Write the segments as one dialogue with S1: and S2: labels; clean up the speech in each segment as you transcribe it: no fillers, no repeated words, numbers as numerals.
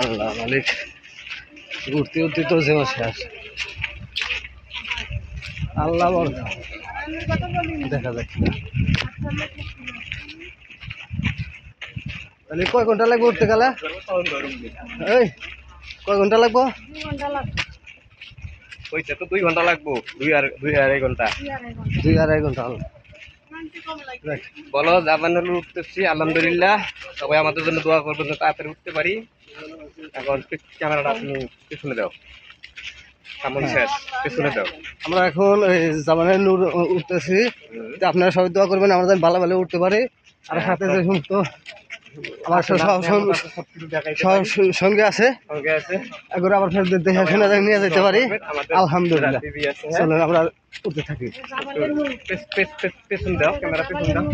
S1: আল্লাহ মালিক, উঠতে উঠতে তো যেন শেষ। আল্লাহ বর্ষা, দেখা যাক তাহলে কয় ঘন্টা লাগবে উঠতে গেলে? এই কয় ঘন্টা লাগবো?
S2: ওইটা তো 2 ঘন্টা লাগবো, 2-2.5 ঘন্টা।
S1: 2-2.5 ঘন্টা হলো।
S2: বলো জাপান হলো উঠতেছি, আলহামদুলিল্লাহ। সবাই আমাদের জন্য দোয়া করবেন যে তাড়াতাড়ি উঠতে পারি। এখন ক্যামেরাটা তুমি পিছনে দাও, সামন শেষ, পিছনে দাও।
S1: আমরা এখন জামানের নূর উঠতেছি, তো আপনারা সবাই দোয়া করবেন আমরা যেন ভালো ভালো উঠতে পারি। আর সাথে যে সমস্ত আমার সঙ্গে আছে একবার আবার দেখে শুনে নিয়ে যেতে পারি। আলহামদুলিল্লাহ, চলো আমরা উঠতে থাকি।
S2: পেছন দাও, ক্যামেরা পেছন দাও,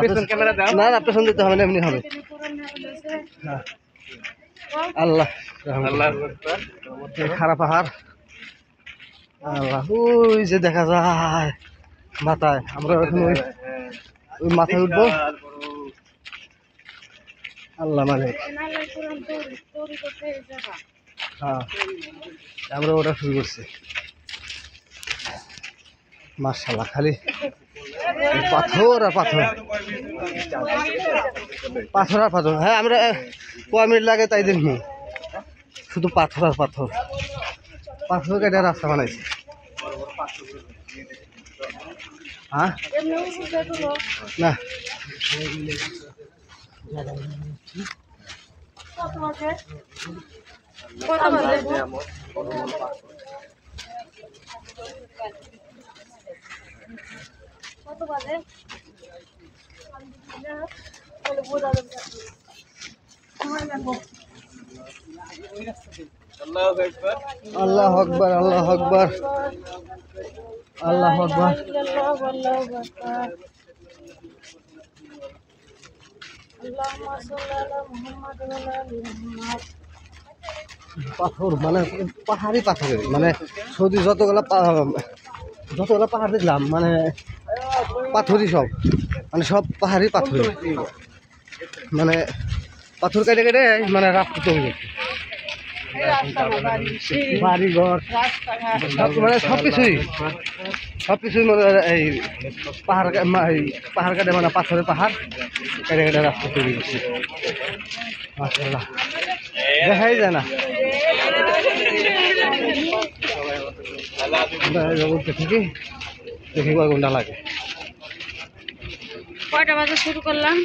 S2: পেছন ক্যামেরা দাও।
S1: না না, পেছন দিতে হবে না, এমনি হবে। আল্লাহ
S2: আল্লাহ
S1: খারাপ পাহাড়, আল্লাহ ওই যে দেখা যায় মাথায়। আমরা এখন ওই মাথায় উঠবো। আল্লাহ মানে হ্যাঁ, আমরা ওটা শুরু করছি। মাশাআল্লাহ, খালি পাথর আর পাথর, পাথর আর পাথর। হ্যাঁ, আমরা কয় মিনিট লাগে তাই দেখবো, শুধু পাথর আর পাথর। পাথর কেটে রাস্তা বানাইছে। হ্যাঁ না, আল্লাহ আকবার, আল্লাহ আকবার, আল্লাহ আকবার। পাথর মানে পাহাড়ি পাথর, মানে সৌদি যতগুলা পাহাড় দেখলাম মানে পাথরই সব, মানে সব পাহাড়ি পাথর। মানে পাথর কেটে কেটে মানে রাস্তা তৈরি করছে, বাড়ি ঘর মানে সবকিছুই মানে এই পাহাড় কাটে, মানে পাথরের পাহাড় কেটে কেটে রাস্তা তৈরি করছে। মাশাআল্লাহ, দেখাই যায় না। দেখি কয় ঘন্টা লাগে।
S3: কয়টা বাজে শুরু করলাম?